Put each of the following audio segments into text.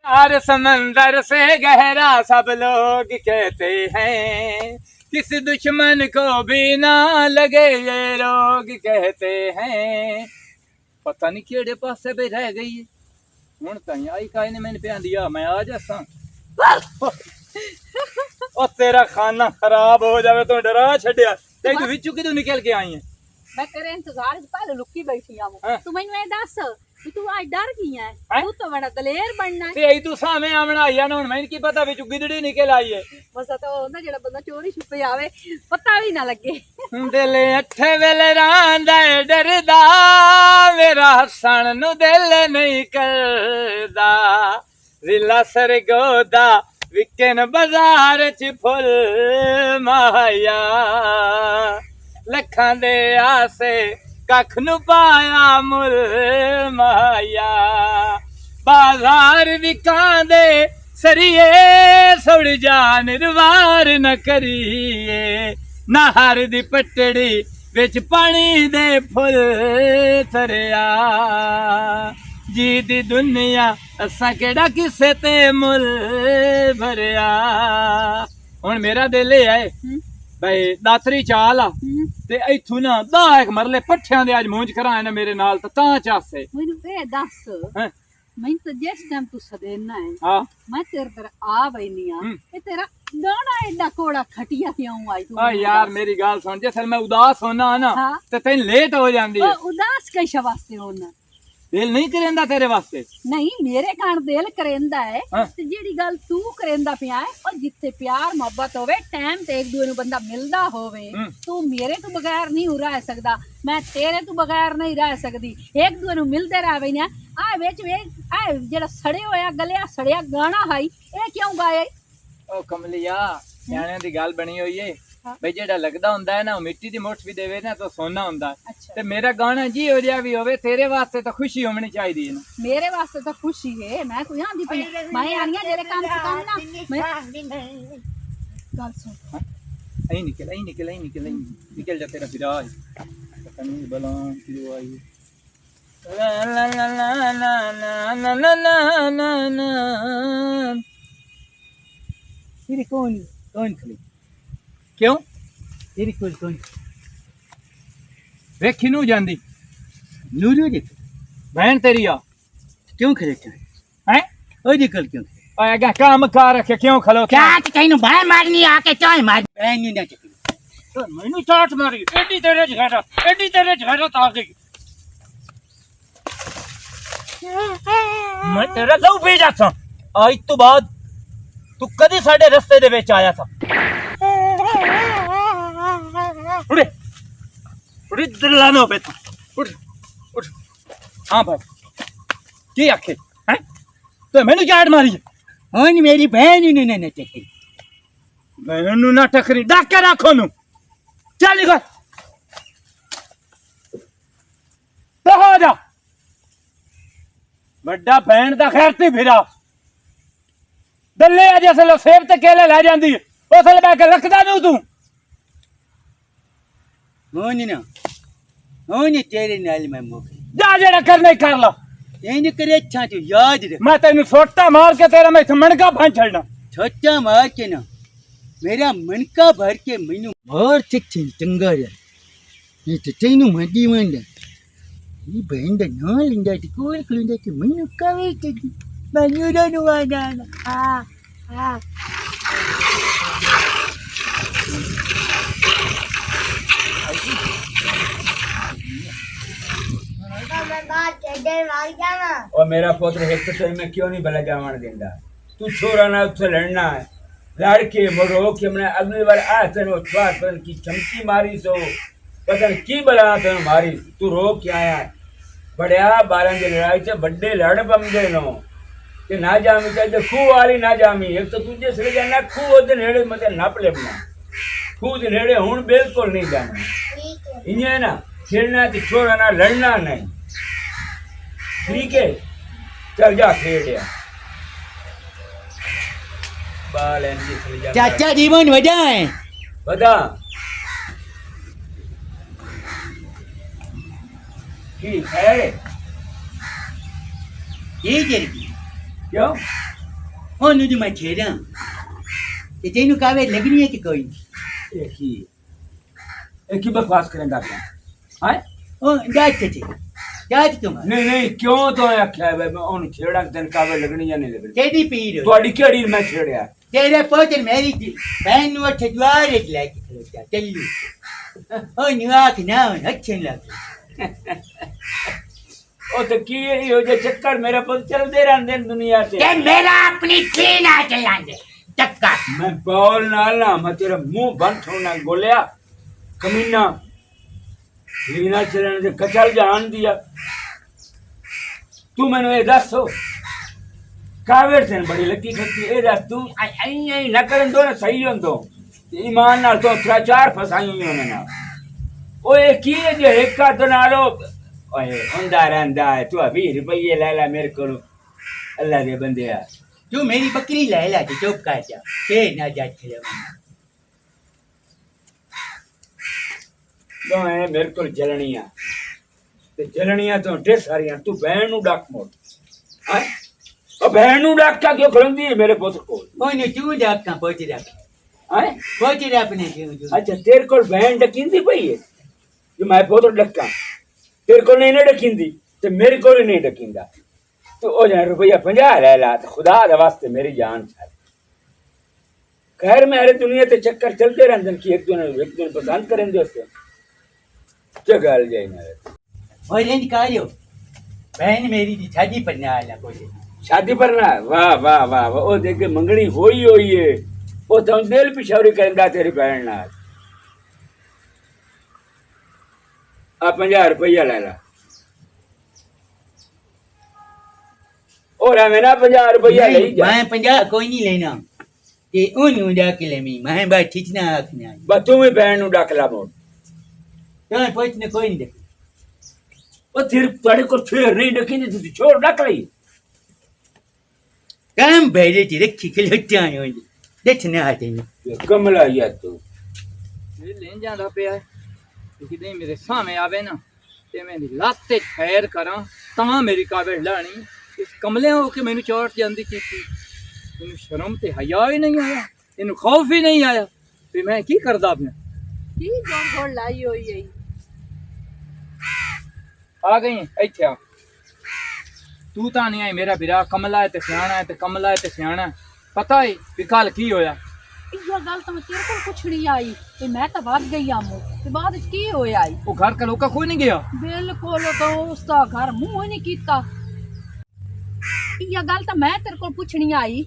और समंदर से गहरा सब लोग कहते हैं, किसी दुश्मन को भी ना लगे ये लोग कहते हैं। पता नहीं केड़े पासे पे रह गई है हुण ताई आई काई ने मैंने प्यान दिया मैं आ जासा। ओ तेरा खाना खराब हो जावे तो डरा छड़िया ते तू विचू किदू निकल के आई है। मैं करे इंतजार पहले लुकी बैठी हूं। तू मैनू ए दस तू आज डर गई है? तू तो बड़ा दलेर बनना है। ते तू सामे आमना आई है ना हुण मैंने की पता विचू गिदड़ी निकल आई है। बस तो ना जेड़ा बंदा चोरी छुपे आवे पता भी ना लगे। दिल अठे वेले रांदा डरदा मेरा हसन नु दिल नहीं करदा, रिला सर गोदा विकन बाजार च फुल माया, लखां दे आसे कख नु पाया मुल माया, बाजार विकां दे सरिये सुड़ जान रवार न करिए, नहर दी पटड़ी विच पानी दे फुल थरिया, जी दी दुनिया असां केड़ा किसे ते मुल भरिया। हुण मेरा दिल है भाई दातरी चाल आ ते इथू ना दा एक मरले पट्ठियां दे आज मूंज करा ना मेरे नाल तां चासे मैनू ए दस मैं तो जिस टाइम तू सदेना है हां मैं तेरे पर आ बैनी आ ए तेरा गाना एडा कोड़ा खटिया क्यों आई तू? आ यार मेरी गाल सुन जैसे मैं उदास होना ना ते तैन लेट हो जांदी है। उदास कैसे वास्ते होना? दिल नहीं करेंदा तेरे वास्ते? नहीं मेरे कान दिल करेंदा है ते जेड़ी गल तू करेंदा पिया है और जिथे प्यार मोहब्बत होवे टाइम ते एक दूसरे नु बंदा मिलदा होवे तू मेरे तो बगैर नहीं रह सकदा, मैं तेरे तो बगैर नहीं रह सकदी। एक दूसरे नु मिलदे रहवे ना आ विच वे आ जेड़ा सड़े होया गलिया सड़िया गाना हाई ए क्यों गाया? ओ कमलिया सियाणियां दी गल बनी होई है भाई जेड़ा लगदा हुंदा है ना मिट्टी दी मुठ भी देवे ना तो सोना हुंदा है। ते मेरा गाना जी हो जा भी होवे तेरे वास्ते तो खुशी होनी चाहिए ना। मेरे वास्ते तो खुशी है मैं कोई आंदी पई मैं आनिया तेरे काम से काम ना मैं गल सुन आई निकल निकल जा तेरा फिराज पता नहीं बला क्यों आई। ला ला ला ला ला ला ला ला ला तेरी कौन खली क्यों तेरी कौन वेखी नू जांदी नूरू जी बहन तेरी आ क्यों खले हैं ओदी कल क्यों आएगा काम कार रखे क्यों खलो क्या कहीं भाई मारनी आके चाय मार बहन नहीं ना तो मैनू चाट मारी एडी तेरे झगड़ा आ गई मैं तेरा लव भेज जाता आज तो बाद तू कदी साडे रस्ते दे विच आया था। उड़े उड़ी दलानो पे उठ उठ हां भाई की आखे हैं तो मैनू चाट मारी होनी मेरी बहन ने ना टकरी मैनू ना टकरी डाके रखो नू चल निकल तो हो जा बड़ा बहन दा खैरती फिरा दल्ले आ जैसे सेब ते केले लै जांदी उसले बै के रखदा नू तू होनी ना होनी तेरे नाल मैं मुक जा जेड़ा करने कर ला एने करे अच्छा तू याद रख मैं तेन छोटा मार के तेरा मैं मनका भां छड़ना छोटा मार के ना मेरा मनका भर के मैनू मार चिक चंगा यार ये तो तेनू मंडी मंडा ये बहन दा ना लिंदा ती कोल खुंदा ती मैनू कावे ते मैनू नु आना आ और मेरा पुत्र एक तो मैं क्यों नहीं भला जावन देंदा तू छोरा ना उससे लड़ना है लड़ के मरो कि हमने अगली बार आ तेरे श्वास पतन की चमकी मारी सो पतन की बला तेन मारी तू रो के आया बड़िया बारन की लड़ाई से बड़े लड़ बमदे नो कि ना जामी चाहिए खूह वाली ना जामी एक तो तुझे सड़े जाना खूह ओदे नेड़े मते नप लेना खूह दे नेड़े हुन बिल्कुल नहीं जाना इन्हें ना खेलना तो छोरा ना लड़ना नहीं ठीक है चल जा खेल बाल चाचा जीवन वजाए बता ठीक है ठीक है क्यों ਉਹਨੂੰ ਜੀ ਮੈਂ ਛੇੜਾਂ ਤੇ ਤੈਨੂੰ ਕਾਵੇ ਲੱਗਣੀ ਹੈ ਕਿ ਕੋਈ ਨਹੀਂ? एक ही बकवास करेंगे आप हैं ਉਹ ਜਾਤ ਤੇ ਜਾਤ ਤੁਮ नहीं नहीं क्यों तो आख्या है मैं उन छेड़ा दिन कावे लगनी या नहीं लगनी ਕਿਹਦੀ ਪੀਰ ਹੋਈ? ਤੁਹਾਡੀ ਕਿਹੜੀ ਮੈਂ ਛੇੜਿਆ ਤੇਰੇ ਪੋਤਰ ਮੇਰੀ ਭੈਣ ਨੂੰ ਉੱਥੇ ਦੁਆਰੇ ਚ ਲੈ ਕੇ ਖਲੋਤਾ ਚੱਲੂ ਉਹ ਨਿਵਾਕ ਨਾ ਹੁਣ ਅੱਛੇ ਲੱਗ ਉਹ ਤੇ ਕੀ ਇਹੋ ਜਿਹੇ ਚੱਕਰ ਮੇਰੇ ਪੁੱਤ ਚੱਲਦੇ ਰਹਿੰਦੇ ਨੇ ਦੁਨੀਆ ਤੇ ਤੇ ਮੇਰਾ ਆਪਣੀ ਥੀ ਨਾ ਚਲਾਂਦੇ ਚੱਕਰ ਮੈਂ ਬੋਲ ਨਾ ਮੈਂ ਤੇਰਾ ਮੂੰਹ ਬੰਦ ਹੋਣਾ ਗੋਲਿਆ ਕਮੀਨਾ ਲੀਨਾ ਚਲਣ ਦੇ ਕਚਲ ਜਾਣ ਦਿਆ ਤੂੰ ਮੈਨੂੰ ਇਹ ਦੱਸੋ ਕਾਵੇਰ ਸਨ ਬੜੀ ਲੱਗੀ ਖੱਤੀ ਇਹ ਦੱਸ ਤੂੰ ਐਂ ਨਾ ਕਰਨ ਦੋ ਨਾ ਸਹੀ ਹੁੰਦੋ ਈਮਾਨ ਨਾਲ ਤੋਂ 3-4 ਫਸਾਈ ਉਹਨਾਂ ਨਾਲ ਓਏ ਕੀ ਹੈ ਜੇ ਇੱਕ ਹੱਥ ਨਾਲੋ ਓਏ ਹੁੰਦਾ ਰਹਿੰਦਾ ਹੈ ਤੂੰ 20 ਰੁਪਏ ਲੈ ਲੈ ਮੇਰੇ ਕੋਲ ਅੱਲਾ ਦੇ ਬੰਦਿਆ ਤੂੰ ਮੇਰੀ ਬੱਕਰੀ ਲੈ ਲੈ ਤੇ ਚੁੱਪ ਕਰ ਜਾ ਫੇਰ ਨਾ ਜਾ ਚਲੇ ਦੋਵੇਂ ਮੇਰੇ ਕੋਲ ਜਲਣੀਆਂ ਤੇ ਜਲਣੀਆਂ ਤੋਂ ਢੇਰ ਸਾਰੀਆਂ ਤੂੰ ਭੈਣ ਨੂੰ ਡੱਕ ਮੋੜ ਹਾਂ ਉਹ ਭੈਣ ਨੂੰ ਡੱਕਾ ਕਿਉਂ ਖੜੰਦੀ ਹੈ ਮੇਰੇ ਪੁੱਤ ਕੋਲ ਉਹਨੇ ਤੂੰ ਡਾਕਾਂ ਪਹੁੰਚ ਜਾ ਹਾਂ ਪਹੁੰਚ ਜਾ ਆਪਣੇ ਕਿਉਂ ਅੱਛਾ ਤੇਰੇ ਕੋਲ ਭੈਣ ਡਕਿੰਦੀ ਪਈ ਹੈ ਜੋ ਮੈਂ ਪੁੱਤ ਡੱਕਾਂ ਤੇਰੇ ਕੋਲ ਨਹੀਂ ਨਾ ਡਕਿੰਦੀ ਤੇ ਮੇਰੇ ਕੋਲ ਨਹੀਂ ਡਕਿੰਦਾ ਤੂੰ ਉਹ ਜਾਂ ਰੁਪਈਆ 50 ਲੈ ਲਾ ਤੇ ਖੁਦਾ ਦੇ ਵਾਸਤੇ ਮੇਰੀ ਜਾਨ ਛੱਡ ਖੈਰ ਮੇਰੇ ਦੁਨੀਆ ਤੇ ਚੱਕਰ ਚਲਦੇ ਰਹਿੰਦੇ ਨੇ ਕਿ ਇੱਕ ਦੂਜੇ ਪਸੰਦ ਕरेंगे उससे क्या गाल जाए ना और इंज करियो बहन मेरी दी शादी पर ना आला कोई शादी पर ना वाह वाह वाह वाह ओ देख के मंगनी होई है ओ तो दिल पिछौरी करेंदा तेरी बहन नाल आ 50 रुपया ले ला और हमें ना 50 रुपया ले जा मैं 50 कोई नहीं लेना ते ओनू डाक ले मी मैं बा ठीचना आखना बस तू भी बहन नु डाक ला मोड़ तो पहुंचने कोई नहीं देख ओ तेरे तड़े को फेर नहीं डकी नहीं तू छोड़ डाक ली काम भेजे ती रखी खलोटा हो देखना आते नहीं कमला या तू ਇਹ ਲੈਣ ਜਾਂਦਾ ਪਿਆ ਹੈ ਕਿ ਕਿਤੇ ਮੇਰੇ ਸਾਹਮਣੇ ਆਵੇ ਨਾ ਤੇ ਮੈਂ ਦੀ ਲੱਤ ਤੇ ਖੈਰ ਕਰਾਂ ਤਾਂ ਮੇਰੀ ਕਾਬਲ ਲਾਣੀ ਇਸ ਕਮਲੇ ਹੋ ਕੇ ਮੈਨੂੰ ਚੋਟ ਜਾਂਦੀ ਕੀਤੀ ਇਹਨੂੰ ਸ਼ਰਮ ਤੇ ਹਯਾ ਹੀ ਨਹੀਂ ਆਇਆ ਇਹਨੂੰ ਖੌਫ ਹੀ ਨਹੀਂ ਆਇਆ ਵੀ ਮੈਂ ਕੀ ਕਰਦਾ ਆਪਣੇ ਕੀ ਜੋੜ ਲਾਈ ਹੋਈ ਹੈ ਆ ਗਈ ਇੱਥੇ ਆ ਤੂੰ ਤਾਂ ਨਹੀਂ ਆਈ ਮੇਰਾ ਵੀਰਾ ਕਮਲਾ ਹੈ ਤੇ ਸਿਆਣਾ ਹੈ ਤੇ ਕਮਲਾ ਹੈ ਤੇ ਸਿਆਣਾ ਪਤਾ ਹੈ ਵੀ ਕੱਲ ਕੀ ਹੋਇਆ ਇਹ ਗੱਲ ਤਾਂ ਮੈਂ ਤੇਰੇ ਕੋਲ ਪੁੱਛਣੀ ਆਈ ਤੇ ਮੈਂ ਤਾਂ ਵੱਧ ਗਈ ਆ ਮੂੰ ਤੇ ਬਾਅਦ ਵਿੱਚ ਕੀ ਹੋਇਆ ਆਈ ਉਹ ਘਰ ਕਾ ਲੋਕਾ ਕੋਈ ਨਹੀਂ ਗਿਆ ਬਿਲਕੁਲ ਤਾਂ ਉਸ ਦਾ ਘਰ ਮੂੰਹ ਹੀ ਨਹੀਂ ਕੀਤਾ ਇਹ ਗੱਲ ਤਾਂ ਮੈਂ ਤੇਰੇ ਕੋਲ ਪੁੱਛਣੀ ਆਈ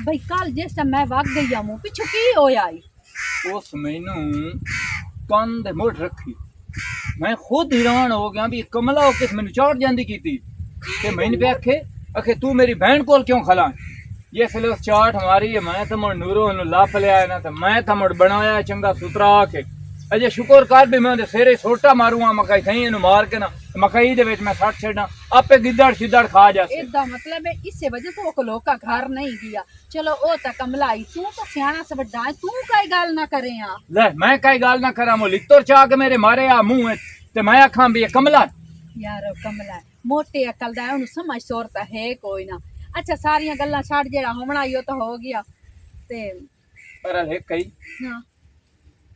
ਬਈ ਕੱਲ ਜਿਸ ਟਾਈਮ ਮੈਂ ਵੱਧ ਗਈ ਆ ਮੂੰ ਪਿੱਛੋਂ ਕੀ ਹੋਇਆ ਆਈ ਉਸ ਮੈਨੂੰ ਕੰਨ ਦੇ ਮੁੱਢ ਰੱਖੀ ਮੈਂ ਖੁਦ ਹੈਰਾਨ ਹੋ ਗਿਆ ਵੀ ਕਮਲਾ ਹੋ ਕੇ ਮੈਨੂੰ ਚੋਟ ਜਾਂਦੀ ਕੀਤੀ ਤੇ ਮੈਨੂੰ ਵੀ ਆਖੇ ਤੂੰ ਮੇਰੀ ਬਹਿਣ ਕੋਲ ਕਿਉਂ ਖਲਾ ये फिर चाट हमारी है मैं तो मुड़ नूरों लाप लिया है ना तो मैं तो मुड़ बनाया चंगा सुतरा के अजे शुक्र कर भी मैं सिरे सोटा मारूंगा मकई थी इन्हू मार के ना मकई दे विच मैं सट छड़ा आपे गिद्दड़ शिद्दड़ खा जासे इदा मतलब है इसे वजह तो को लोग का घर नहीं गया चलो ओ ता कमला आई तू तो सियाना से बड़ा है तू काई गाल ना करे आ ले मैं काई गाल ना करा मो लित्तोर चा के मेरे मारे आ मुंह ते मैं आखां भी कमला यार कमला मोटे अकल दा ओनु समझ सोरता है कोई ना अच्छा सारियां गल्लां छाड़ जेड़ा होना यो तो हो गया ते पर है कई हां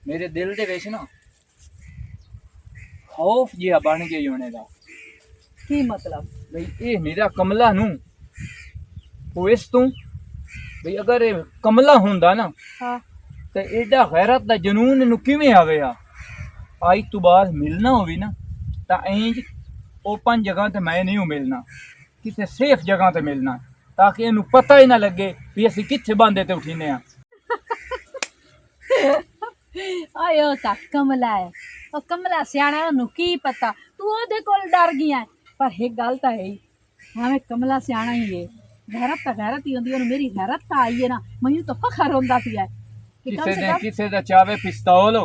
मेरे दिल दे विच ना खौफ जिहा बन गया होने दा की मतलब भाई ये मेरा कमला नू होइस तू भाई अगर ये कमला हुंदा ना हां ते एडा गैरत दा जनून नू किवें आवे आ आज तो बाद मिलना होवी ना ता इंज ओपन जगह ते मैं नहीं मिलना किसी सेफ जगह ते मिलना ताकि इनू पता ही ना लगे भी असी किथे बांधे ते उठीने आ आयो ता कमला है ओ कमला सियाना ओनु की पता तू ओदे कोल डर गया पर एक गल ता है हमें कमला सियाना ही है गैरत ही होंदी ओनु मेरी गैरत ता आई है ना मैनू तो फखर होंदा पिया किसे दा चावे पिस्तौल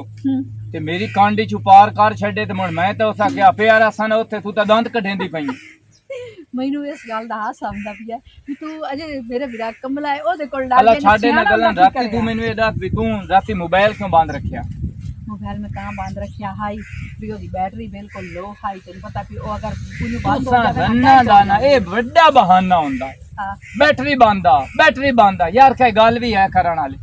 ते मेरी कांडी चू पार कर छड़े ते मुड़ मैं तो उसा क्या प्यारा सन उत्थे तू ता दंत कढेंदी पई मैनू इस गल दा हास आंदा पिया कि तू अजे मेरे विरा कमला है ओदे कोल डर अल्लाह छाड़े ना गल्लां राती तू मैनू ए दस भी तू राती मोबाइल क्यों बंद रखिया मोबाइल में कहाँ बांध रखिया हाई भी ओदी बैटरी बिल्कुल लो हाई तेन पता भी ओ अगर कुनु बंद हो तुसां जावे रन्ना दाना ਇਹ ਵੱਡਾ ਬਹਾਨਾ ਹੁੰਦਾ ਹੈ हां बैटरी बांधा यार कई गल भी है करन वाली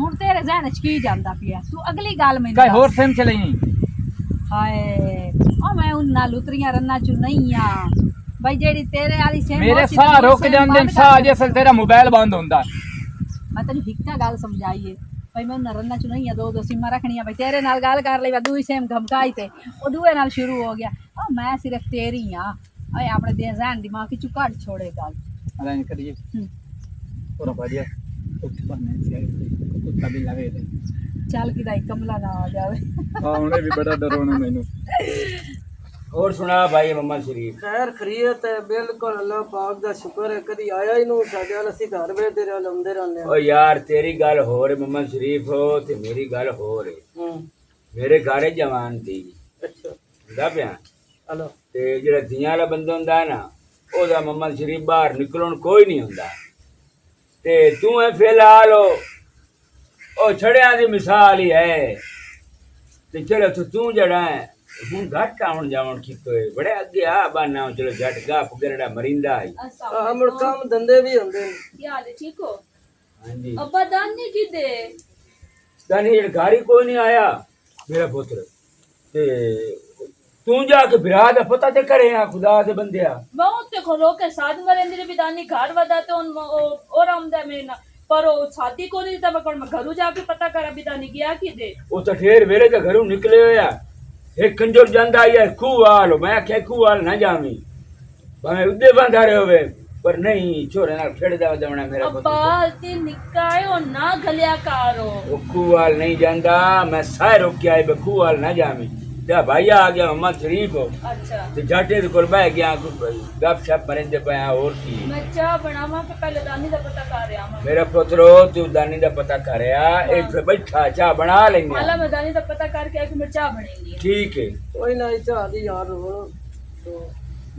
हुन तेरे जहन च की जांदा पिया तू अगली गल में कई होर सिम चलाई हाय ओ मैं उन नाल उतरियां रन्ना चू नहीं आ भाई जेड़ी तेरे वाली सिम मेरे साह रुक जांदे साह जैसे तेरा मोबाइल बंद हुंदा मैं तेन हिक्का गल समझाईए भाई मैं उन रन्ना चू नहीं आ दो सिम रखनियां भाई तेरे नाल गल कर ले दूई सिम धमकाई ते ओ दूए नाल शुरू हो गया ओ मैं सिर्फ तेरी हां ओए अपने दे जहन दिमाग की कट छोड़े गल अरे इन करिए पूरा बढ़िया कुछ बनने से कुत्ता भी लगे थे चल कि दाई कमला ना आ जावे हां उन्हें भी बड़ा डर होना मैनू और सुना भाई मोहम्मद शरीफ खैर खरीयत है बिल्कुल अल्लाह पाक दा शुक्र है कदी आया ही नहीं साडे वाल ਅਸੀਂ घर बैठे रह लंदे रहने ओ यार तेरी गल हो रे मोहम्मद शरीफ हो ते मेरी गल हो रे मेरे घर जवान थी अच्छा हुंदा पिया हेलो ते जेड़ा दियां वाला बंदा हुंदा ना ओदा मोहम्मद शरीफ बाहर निकलण कोई नहीं हुंदा ते तू है फिलहाल ओ छड़ियां दी मिसाल ही है ते चलो तू जड़ा है हूँ घट आउण जावण कीतो है बड़े अगे आ बाना चलो झट गा पुगरड़ा मरिंदा आई हम काम धंधे भी होंदे क्या हाल है ठीक हो हां जी अब्बा दानी की दे दानी गाड़ी कोई नहीं आया मेरा पुत्र ते तू जाके बिरा दा पता ते करे आ खुदा दे बंदिया बहुत ते खोलो के साथ मरेंद्र बिदानी घर वदाते उन और आमदा में ना पर वो शादी को नहीं था मैं घरू जाके पता करा बिदानी गया कि दे वो तो ठेर वेले ते घरों निकले होया एक कंजर जांदा है खूवाल मैं क्या खूवाल ना जामी भावे उदे बंधा रहे होवे पर नहीं छोरे नाल खेड़दा वदवना मेरा पुत्र अब्बा ते निकाय और ना गलिया कारो वो खूवाल नहीं जांदा मैं सारे रोक के आए बे खूवाल ना जामी ते भैया आ गया मोहम्मद शरीफ हो अच्छा ते जाटे दे कोल बैठ गया गप शप मरेंदे पे और की मैं चाह बनावा के पहले दानी दा पता कर रहा मैं मेरा पुत्रो तू दानी दा पता करया एक बैठा चाह बना लेंगे माला मैं दानी दा पता करके कि मैं चाह बनेंगी ठीक है कोई ना चाह दी यार हो तो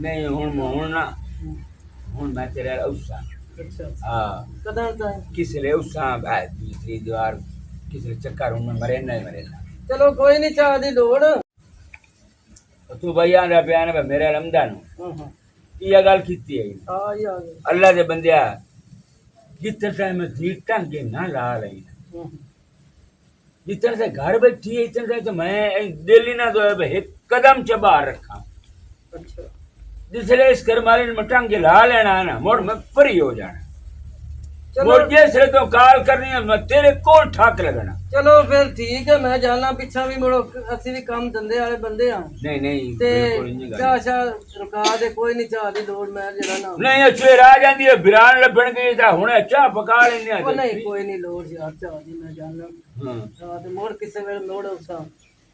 नहीं हुन ना हुन मैं तेरे उसा अच्छा हां कदर दा किसले उसा भाई दूसरी दीवार किसले चक्कर में मरे नहीं मरे ना चलो कोई नहीं चाह दी लोड़ तू भैया ने बयान में मेरे रमजान हां ये गल कीती है आ ही आ गए अल्लाह दे बंदिया जितने टाइम में धी टंगे ना ला रही जितने से घर बैठी है इतने से तो मैं दिल्ली ना तो एक कदम च बाहर रखा अच्छा जिसले इस घर मारे में टंगे ला लेना है ना मोड़ में फ्री हो जाना चलो मोड़ जैसे तो काल करनी है मैं तेरे कोल ठाक लगना चलो फिर ठीक है मैं जाना पीछा भी मुड़ो ਅਸੀਂ ਵੀ ਕੰਮ ਧੰਦੇ ਵਾਲੇ ਬੰਦੇ ਆ नहीं नहीं ਤੇ बिल्कुल नहीं गल। ਚਾਹ ਰੁਕਾ ਦੇ ਕੋਈ ਨਹੀਂ ਚਾਹ ਦੀ ਲੋੜ ਮੈਂ ਜਿਹੜਾ ਨਾ नहीं अच्छे आ जाती है बिरान लभन गई था हुने चाह पका लेने ਉਹ ਨਹੀਂ ਕੋਈ ਨਹੀਂ ਲੋੜ ਯਾਰ ਚਾਹ ਦੀ ਮੈਂ ਜਾਣਾ हां ਹਾਂ ਤੇ ਮੋੜ ਕਿਸੇ ਵੇਲੇ ਲੋੜ ਉਸਾ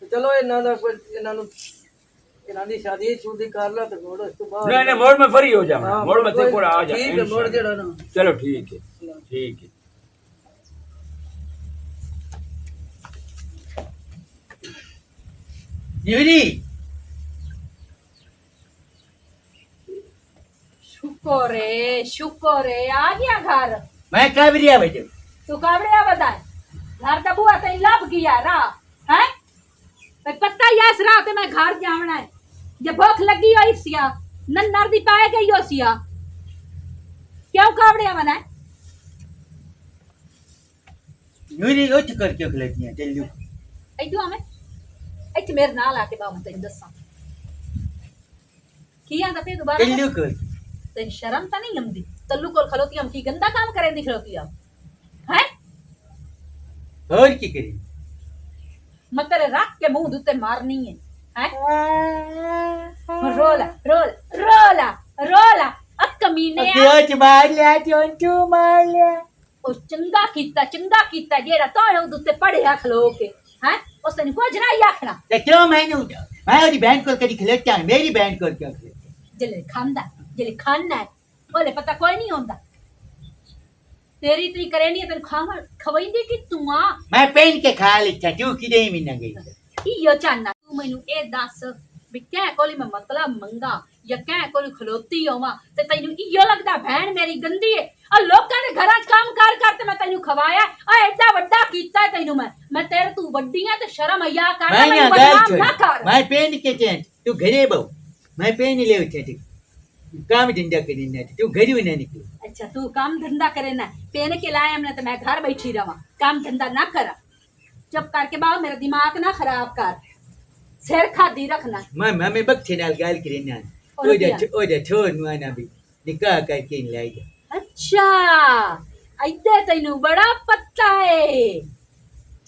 ਤੇ ਚਲੋ ਇਹਨਾਂ ਦਾ ਕੋਈ ਇਹਨਾਂ ਨੂੰ ਇਹਨਾਂ ਦੀ ਸ਼ਾਦੀ ਸ਼ੁਦੀ ਕਰ ਲਾ ਤੇ ਮੋੜ ਉਸ ਤੋਂ ਬਾਅਦ नहीं नहीं मोड़ में फ्री हो जाना हाँ, मोड़ में कोई- ते कोल आ जा ठीक है मोड़ ਜਿਹੜਾ ਨਾ चलो ठीक है ठीक है न्यूरी शुक्र है आ गया घर मैं काबरिया बजे तू काबड़िया बताए घर का बुआ तेन लब गया रा है तो पता यास रहा ते मैं घर जावना है जे भूख लगी हो सिया नन्नर दी पाए गई हो सिया क्यों काबड़िया बनाए न्यूरी उठ करके खलेती है टेल्लू इधर हमें इथे मेरे नाल आके बाबू तेन दसा किया दा पे दोबारा टेल्लू कर तेन शर्म ता नहीं आंदी तल्लू कोल खलोती हम की गंदा काम करे दी खलोती हम हैं और की करी मैं तेरे रख के मुंह दुते मारनी है हैं रोला रोला रोला रोला अब कमीने आ तेज मार लिया तू मार लिया ओ चंगा कीता जेड़ा तोए दुते पढ़िया खलो के हैं उस तेन कुछ ना आखना ते क्यों मैंने उठा मैं और बहन को करी खलेता हूं मेरी बहन को क्या खलेता जले खाना है बोले पता कोई नहीं होंदा तेरी ती करे नहीं तेन खावा खवैंदी कि तू आ मैं पहन के खा लेता तू कि नहीं मिलना गई इयो चाहना तू मैनू ए दस ਵੀ ਕਹਿ ਕੋਲੀ ਮੈਂ ਮਤਲਬ ਮੰਗਾ ਜਾਂ ਕਹਿ ਕੋਲੀ ਖਲੋਤੀ ਹੋਵਾਂ ਤੇ ਤੈਨੂੰ ਇਹੋ ਲੱਗਦਾ ਭੈਣ ਮੇਰੀ ਗੰਦੀ ਏ ਆ ਲੋਕਾਂ ਦੇ ਘਰਾਂ 'ਚ ਕੰਮ ਕਰ ਤੇ ਮੈਂ ਤੈਨੂੰ ਖਵਾਇਆ ਆ ਐਡਾ ਵੱਡਾ ਕੀਤਾ ਤੈਨੂੰ ਮੈਂ ਤੇਰੇ ਤੂੰ ਵੱਡੀਆਂ ਤੇ ਸ਼ਰਮ ਆਇਆ ਕਰ मैं ਮੈਨੂੰ यहाँ गाल ਬਦਨਾਮ ना छोड़ कर मैं पेन के चैन तू घरे बहु मैं पेन ले उठे थे काम धंधा करना तू घर ही ना निकले अच्छा तू काम धंधा करे ना पेन के लाए हमने तो मैं घर बैठी रहा काम धंधा ना कर चुप करके बाबा मेरा दिमाग ना खराब कर सिर खादी रखना मैं बच्चे नाल गाल करना और ओ जा छोड़ नुआना भी निकाह करके लाएगा अच्छा ऐदे तैनू बड़ा पता है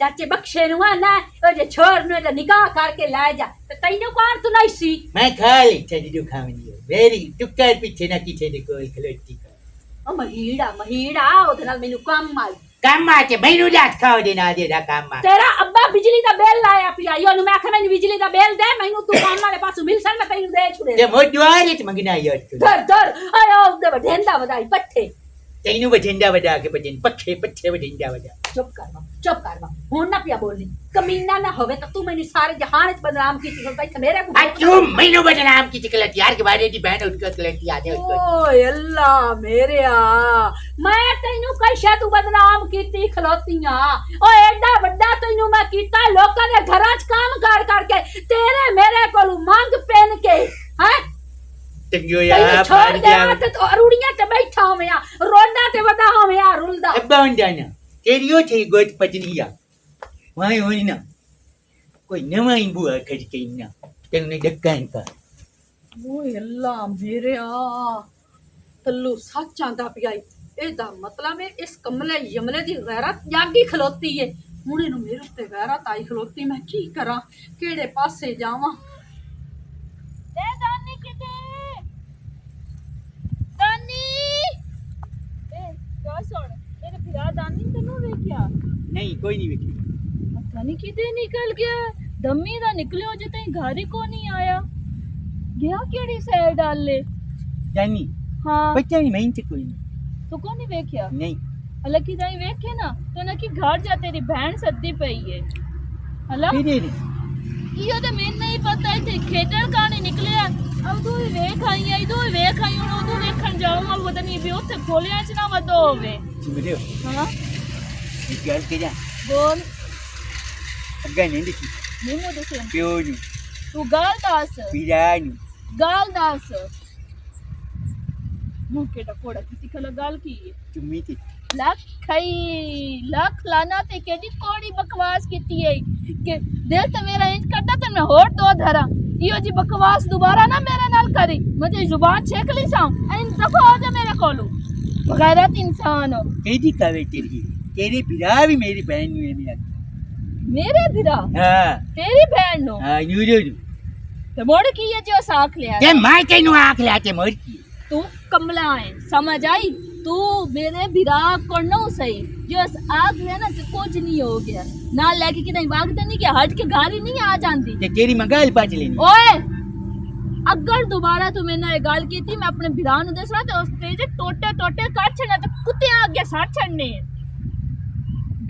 चाचे बख्शे नु ना ओ जे छोर नु ते निकाह करके लाए जा ते तैनू कौन तू नहीं सी मैं खा ली चली जो खावनी है वेरी टुक्कर पीछे ना किथे दे कोल खलोटी ओ महीड़ा ओदे नाल मैनू काम आई काम आते मैनू जात खाओ देना दे दा काम आ तेरा अब्बा बिजली दा बिल लाया पिया यो नु मैं आखे मैनू बिजली दा बिल दे मैनू तू काम वाले पासों मिल सन मैं तैनू दे छुड़े ते मोदवारे ते मंगना यार तू धर आयो ओदे बढेंदा वदाई पट्ठे तेनू बठिंडा वडा के बजन पक्षे बठिंडा वडा चुप करवा हुन ना पिया बोलनी कमीना ना होवे तो तू मैनू सारे जहान च बदनाम की थी भाई मेरे को आ तू मैनू बदनाम की चिकलत यार के बारे दी बहन उठकर कलती आ जाए ओए अल्लाह मेरे मैं तैनू कैसे तू बदनाम कीती खलोतियां ओ एडा बड़ा तैनू मैं कीता लोकां दे घरां च काम करके तेरे मेरे कोलू मांग पेन के हैं तंगियो तैनू यार छोड़ देवा ते तो अरुड़ियां ते बैठा होवेया रोडा ते वदा होवेया रुलदा अब्बा जाना तेरियो थी गोट पचनिया वहां होनी ना कोई नवा ही बुआ खज के ना तेने डक्कान का ओए अल्लाह मेरे तल्लू सच आंदा पिया ਇਹਦਾ ਮਤਲਬ ਹੈ ਇਸ ਕਮਲੇ ਯਮਲੇ ਦੀ ਗੈਰਤ ਜਾਗੀ ਖਲੋਤੀ ਏ ਹੁਣ ਇਹਨੂੰ ਮੇਰੇ ਉੱਤੇ ਗੈਰਤ ਆਈ ਖਲੋਤੀ ਮੈਂ ਕੀ ਕਰਾਂ ਕਿਹੜੇ ਪਾਸੇ ਜਾਵਾਂ ए दानी किते दानी ए क्या सुन मेरे फिरा दानी तन्नू वेख्या नहीं कोई नहीं बेटी पता नहीं किते निकल गया दम्मी दा निकलियो जे तई घर ही को नहीं आया गया केड़ी साइड डाल ले जानी हां बच्चा नहीं मैं तो कोई नहीं तो को नहीं वेख्या नहीं हला की दाई वेखे ना तो ना कि घर जा तेरी बहन सद्दी पई है हला फिर इयो ते मैनू नहीं पता इथे खेडण काने निकलिया अब तू वेख आई आई तू वेख आई हुन तू वेखण जाऊंगा पता नहीं भी उत्थे खोलिया च ना वदो होवे सुन रहे हो हां एक गल के जा बोल अग्गा नहीं देखी नीमो दसे क्यों नु तू गाल दास पिरानु गाल दास मुंह केटा कोड़ा किती खला गाल की है तुम्ही ते लख लाना ते केडी कोड़ी बकवास कीती है कि दिल तो मेरा इंज करदा ते मैं होर दो धरा इयो जी बकवास दोबारा ना मेरे नाल करी मुझे जुबान छेक ली सा इन दफा हो जा मेरे कोलू गैरत इंसान हो केदी कावे तेरी पिरा भी मेरी बहन नु है मेरे भिरा हां तेरी बहन नो हां यूरो ते मोड़ की है जो साख लिया ते मैं तेनु आंख लाते मोर की तू कमला है समझ आई तू मेरे भिरा को नो सही जो आग है ना तो कुछ नहीं हो गया ना लेके कि नहीं भागते नहीं कि हट के गाड़ी नहीं आ जाती ते तेरी मंगाल पाच लेनी ओए अगर दोबारा तू मैंने ये गल की थी मैं अपने भिरा नु दसना ते उस तेज टोटे टोटे काट छना ते कुत्ते आगे साथ छड़ने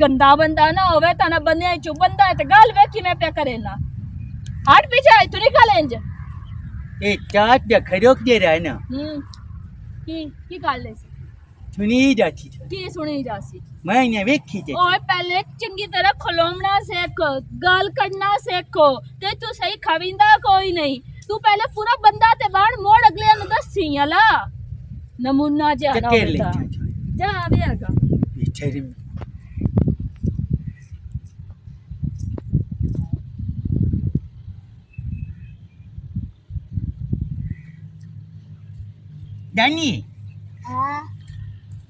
गंदा बंदा ना होवे ता ना बंदे चु बंदा है ते गल वेखी मैं पे करे ना हट पीछे तू निकल इंज ए चाट दे खरोक दे रहा है ना की गल है सुनी जाती थी की सुनी जासी मैं ने वेखी ते और पहले चंगी तरह खलोमना सीखो गाल करना सीखो ते तू सही खविंदा कोई नहीं तू पहले पूरा बंदा ते बाण मोड़ अगले नु दसी अला नमूना जा ना चक्कर ले जा आवेगा बेचारी दानी हाँ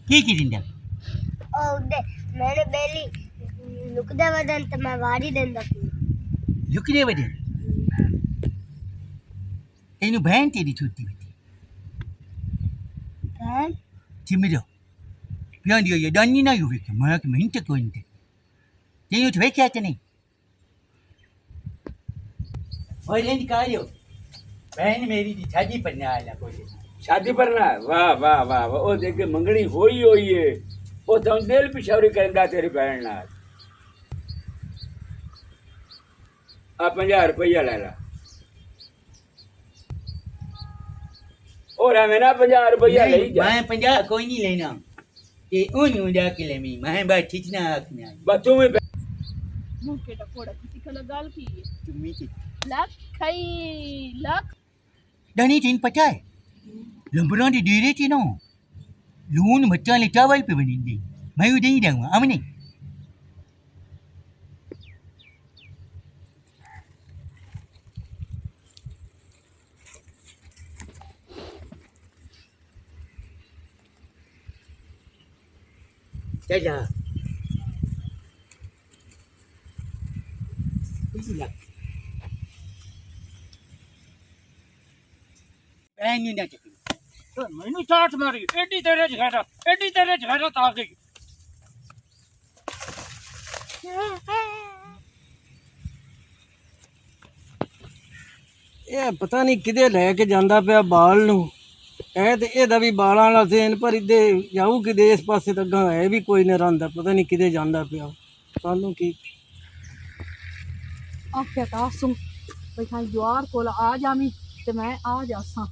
की दिंदा उदे मैंने बेली लुकदे वदन तो मैं वारी देंदा लुक दे वदे तेनु बहन तेरी छोटी बेटी बहन चिमरो प्यान दियो ये दानी ना युवे के मैं के मिंट को इंते तेनु तो क्या नहीं और लेन कायो बहन मेरी दी शादी पर ना आला कोई शादी पर ना वाह वाह वाह वाह ओ देख मंगनी होई है ओ तो दिल पिछौरी करदा तेरी बहन नाल आ 50 रुपया ले ला और हमें ना 50 रुपया ले जा मैं 50 कोई नहीं लेना ते ओनू जाके लेमी मैं बा ठीकना आखना बस तू भी मुके टकोड़ा किसी कल गाल की तुम्हें तो लख खई लख डनी तीन पता है लंबरों की डेरे थी ना लोन बच्चा ले चावल पे बनी दे मैं उधर ही रहूँगा हमने चला नहीं ना चक्कर मैनू चाट मारी एडी तेरे जगह आ गई ਇਹ ਪਤਾ ਨਹੀਂ ਕਿਤੇ ਲੈ ਕੇ ਜਾਂਦਾ ਪਿਆ ਬਾਲ ਨੂੰ ਇਹ ਤੇ ਇਹਦਾ ਵੀ ਬਾਲਾਂ ਵਾਲਾ ਸੇਨ ਪਰ ਇਹਦੇ ਜਾਊ ਕਿਤੇ ਇਸ ਪਾਸੇ ਤਾਂ ਗਾਂ ਹੈ ਵੀ ਕੋਈ ਨਾ ਰਹਿੰਦਾ ਪਤਾ ਨਹੀਂ ਕਿਤੇ ਜਾਂਦਾ ਪਿਆ ਸਾਨੂੰ ਕੀ ਆਖਿਆ ਤਾਂ ਸੁਣ ਬਈ ਖਾਈ ਜਵਾਰ ਕੋਲ ਆ ਜਾਵੀਂ ਤੇ ਮੈਂ ਆ ਜਾਸਾਂ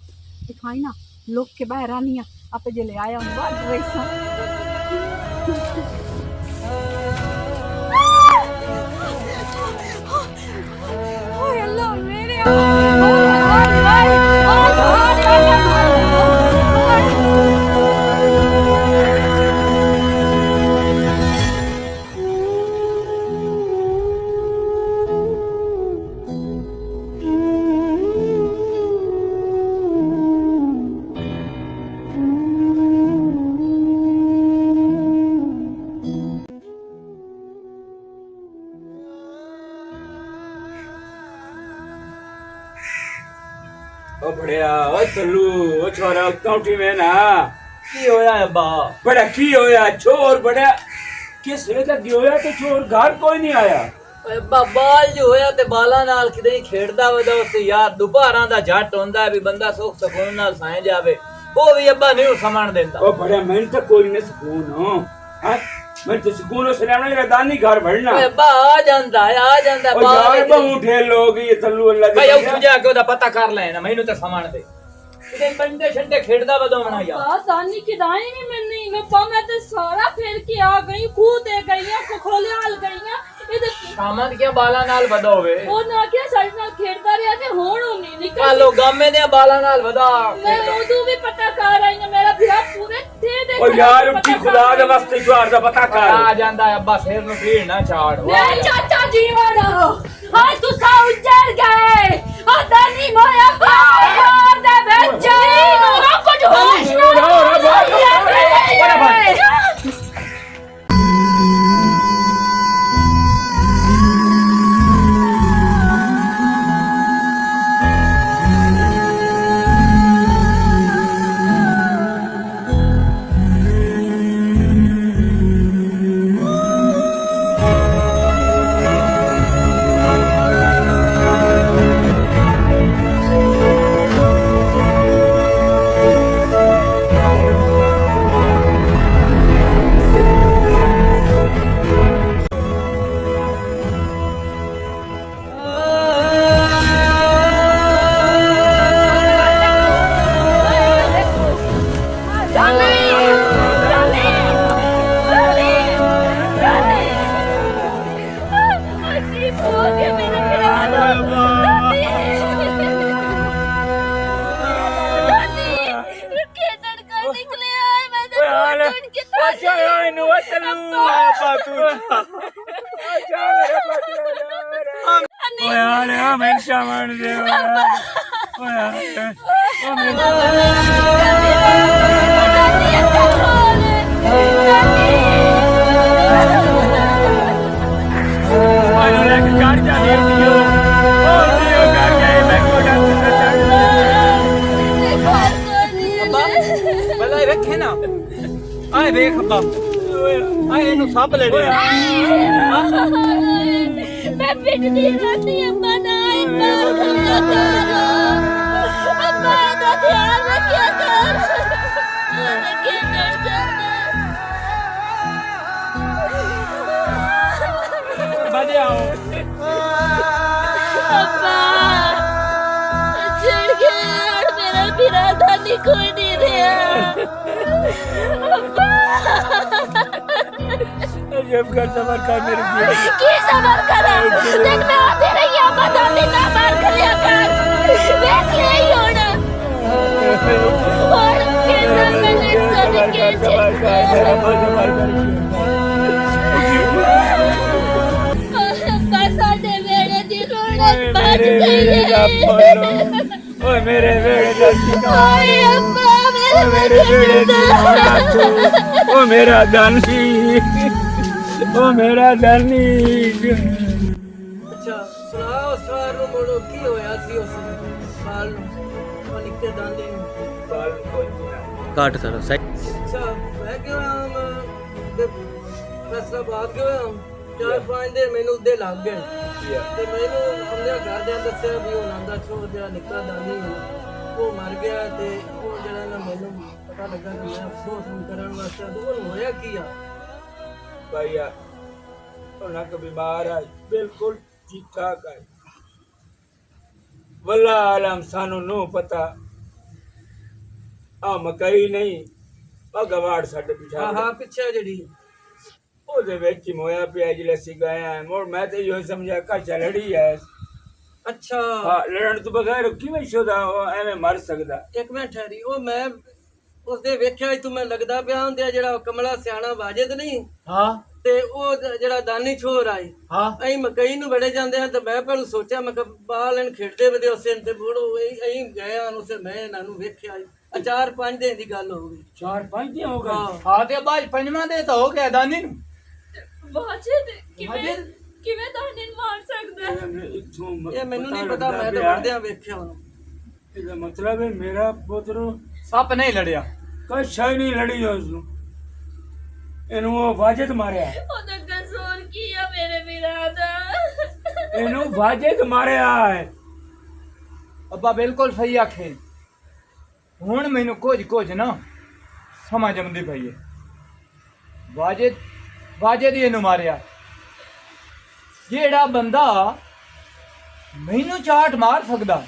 ਤੇ ਖਾਈ ਨਾ ਲੋਕ ਕੇ ਬਾਹਰ ਆਨੀਆਂ ਆਪੇ ਜੇ ਲੈ ਆਇਆ ਉਹਨੂੰ ਵੱਢ ਰਹੀ ਸਾਂ ਓਏ ਅੱਲਾ ਮੇਰੇ ओ बढ़िया ओ चल्लू ओ छोरा काउंटी में ना ਕੀ ਹੋਇਆ ਅੱਬਾ बड़ा की होया चोर बड़ा किस वे तक होया तो चोर घर कोई नहीं आया ਅੱਬਾ ਬਾਲ ਜੋ ਹੋਇਆ ਤੇ ਬਾਲਾਂ ਨਾਲ ਕਿਤੇ ਖੇਡਦਾ ਵਦਾ ਉੱਤੇ ਯਾਰ ਦੁਪਹਿਰਾਂ ਦਾ ਝੱਟ ਹੁੰਦਾ ਵੀ ਬੰਦਾ ਸੁੱਖ ਸਕੂਨ ਨਾਲ ਸਾਂ ਜਾਵੇ ਉਹ ਵੀ ਅੱਬਾ ਨਹੀਂ ਸਮਣ ਦਿੰਦਾ ओ बड़ा मैंने तो कोई नहीं सुकून हो हाँ मैं तो सुकून से रहना मेरा दानी घर भरना ਓਏ ਅੱਬਾ ਆ ਜਾਂਦਾ ओ यार बहुत ढेर लोग ये चल्लू अल्लाह ਭਾਈ ਉੱਠ ਜਾ ਕੇ ਉਹਦਾ ਪਤਾ ਕਰ ਲੈਣਾ ਮੈਨੂੰ ਤਾਂ ਸਮਣ ਦੇ ਕਿਤੇ ਬੰਦੇ ਛੰਡੇ ਖੇਡਦਾ ਵਦੋਣਾ ਯਾਰ ਆ ਦਾਨੀ ਕਿਦਾਈ ਨਹੀਂ ਮੈਨੇ ਮੈਂ ਪਾ ਮੈਂ ਤੇ ਸਾਰਾ ਫੇਰ ਕੇ ਆ ਗਈ ਖੂਹ ਤੇ ਗਈਆਂ ਕੋਖੋਲੇ ਹਾਲ ਗਈਆਂ ਇਹਦੇ ਸਾਮਾਂ ਦੀਆਂ ਬਾਲਾਂ ਨਾਲ ਵਧੋਵੇ ਉਹ ਨਾ ਕਿ ਸਾਡੇ ਨਾਲ ਖੇਡਦਾ ਰਿਹਾ ਤੇ ਹੁਣ ਉਹ ਨਹੀਂ ਆ ਨਿਕਲ ਲੋ ਗਾਮੇ ਦੇ ਬਾਲਾਂ ਨਾਲ ਵਧਾ ਮੈਂ ਉਦੋਂ ਵੀ ਪਤਾ ਕਰ ਆਈ ਹਾਂ ਮੇਰਾ ਵੀਰਾ ਪੂਰੇ ਦੇ ओ यार उठी खुदा दे वास्ते ज्वार दा पता कर ਆ ਜਾਂਦਾ ਅੱਬਾ ਸਿਰ ਨੂੰ ਭੀੜ ਨਾ ਛਾੜ ਮੈਂ ਚਾਚਾ ਜੀਵਨ ਹਾਏ ਤੂੰ ਸਾ ਉੱਜੜ ਗਏ ਆ ਦਾਨੀ ਮੋਇਆ ਬਾਹਰ ਦੇ ਵਿੱਚ ਨਾ ਕੁਝ ਹੋਸ਼ ਨਾ ਵੇਖੇ ਨਾ ਆਏ ਵੇਖ ਅੱਬਾ ਆਏ ਇਹਨੂੰ ਸੱਪ ਲੜੇ ਮੈਂ ਪਿੱਟਦੀ ਰਹਿੰਦੀ ਅੰਮਾ ਨਾ ਅੰਮਾ ਦਾ ਧਿਆਨ ਰੱਖਿਆ ਕਰ ਮੈਂ ਕੀ ਕਰ ਸਕਦਾ ਬਾਜੇ ਆਓ ਅੰਮਾ ਛੇੜ ਕੇ ਮੇਰਾ ਵੀਰਾ दादी कोई नहीं रहा जब कर सबर कर मेरी बेटी की सबर करा देख मैं आते रही अब्बा दादी ना मार खलिया कर देख ले ही होना और कितना मैंने सबर के अब्बा साडे वेड़े दी रौनक बाज गई है ओए मेरे बेड़े का ओए अब्बा मेरे बेड़े ओ मेरा दानी ओ मेरा दानी ਅੱਛਾ ਸੁਣਾ ਉਸ ਵਾਰ ਨੂੰ ਮੋੜੋ ਕੀ ਹੋਇਆ ਸੀ ਉਸ ਬਾਲ ਨੂੰ ਉਹ ਨਿੱਕੇ ਦਾਨੇ ਨੂੰ काट करो सही ਅੱਛਾ ਮੈਂ ਕਿਹਾ ਫੈਸਲਾ ਬਾਤ ਕਿਹਾ 4-5 ਦਿਨ ਮੈਨੂੰ ਉੱਦੇ ਲੱਗ ਗਏ ਤੇ ਮੈਨੂੰ ਆਪਣੇ ਘਰਦਿਆਂ ਦੱਸਿਆ ਵੀ ਉਹ ਨੰਦਾ ਛੋੜ ਜਿਹੜਾ ਨਿੱਕਾ ਦਾਨੀ ਉਹ ਮਰ ਗਿਆ ਤੇ ਉਹ ਜਿਹੜਾ ਨਾ ਮੈਨੂੰ ਪਤਾ ਲੱਗਾ ਕਿ ਮੈਂ ਅਫਸੋਸ ਕਰਨ ਵਾਸਤੇ ਉਹਨੂੰ ਹੋਇਆ ਕੀ ਆ भैया उनक बीमार है बिल्कुल ठीक ठाक है वल्ला आलम सानू नो पता आ मकई नहीं आ गवाड़ साडे पिछा ਹਾਂ ਪਿੱਛੇ ਜਿਹੜੀ ਉਹਦੇ ਵਿੱਚ ਹੀ ਮੋਇਆ ਪਿਆ ਜਿਲੇ ਅਸੀਂ ਗਏ ਆ ਮੋੜ ਮੈਂ ਤੇ ਇਹੋ ਸਮਝਿਆ ਕਾ ਲੜੀ ਹੈ ਅੱਛਾ ਹਾਂ ਲੜਨ ਤੋਂ ਬਗੈਰ ਕਿਵੇਂ ਸ਼ੋਦਾ ਉਹ ਐਵੇਂ ਮਰ ਸਕਦਾ ਇੱਕ ਮਿੰਟ ਠਹਿਰੀ ਉਹ ਮੈਂ ਉਸਦੇ ਵੇਖਿਆ ਤੂੰ ਮੈਂ ਲੱਗਦਾ ਪਿਆ ਹੁੰਦਿਆ ਜਿਹੜਾ ਉਹ ਕਮਲਾ ਸਿਆਣਾ ਵਾਜਦ ਨਹੀਂ हाँ ਤੇ ਉਹ ਜਿਹੜਾ ਦਾਨੀ ਛੋਰ ਆਈ हाँ ਅਸੀਂ ਮਕਈ ਨੂੰ ਬੜੇ ਜਾਂਦੇ ਹਾਂ ਤੇ ਮੈਂ ਪਹਿਲਾਂ ਸੋਚਿਆ ਮੈਂ ਕਿ ਬਾਲ ਇਹਨ ਖੇਡਦੇ ਵਦੇ ਉਸੇ ਤੇ ਬੋੜੋ ਅਸੀਂ ਗਏ ਹਾਂ ਉਸੇ ਮੈਂ ਇਹਨਾਂ ਨੂੰ ਵੇਖਿਆ 4-5 ਦਿਨ ਦੀ ਗੱਲ ਹੋ ਗਈ 4-5 दिन हो गए ਹਾਂ ਹਾਂ ਤੇ ਬਾਜ ਪੰਜਵਾਂ ਦੇ ਤਾਂ ਹੋ ਗਿਆ ਦਾਨੀ ਨੂੰ ਵਾਜਦ ਕਿਵੇਂ ਦਾਨੀ ਨੂੰ ਮਾਰ ਸਕਦਾ ਇਹ ਮੈਨੂੰ ਨਹੀਂ ਪਤਾ ਮੈਂ ਤਾਂ ਵੜਦਿਆਂ ਵੇਖਿਆ ਉਹਨੂੰ ਇਹਦਾ ਮਤਲਬ ਹੈ ਮੇਰਾ ਪੁੱਤਰ ਸੱਪ ਨਹੀਂ ਲੜਿਆ ਕੋਈ ਸ਼ੈ ਨਹੀਂ ਲੜੀ ਉਸ ਨੂੰ ਇਹਨੂੰ ਉਹ ਵਾਜਦ ਮਾਰਿਆ ਉਹਦਾ ਕਸੂਰ ਕੀ ਆ ਮੇਰੇ ਵੀਰਾਂ ਦਾ ਇਹਨੂੰ ਵਾਜਦ ਮਾਰਿਆ ਹੈ ਅੱਬਾ ਬਿਲਕੁਲ ਸਹੀ ਆਖੇ ਹੁਣ ਮੈਨੂੰ ਕੁਝ ਨਾ ਸਮਝ ਆਉਂਦੀ ਪਈ ਹੈ ਵਾਜੇ ਦੀ ਇਹਨੂੰ ਮਾਰਿਆ ਜਿਹੜਾ ਬੰਦਾ ਮੈਨੂੰ ਚਾਟ ਮਾਰ ਸਕਦਾ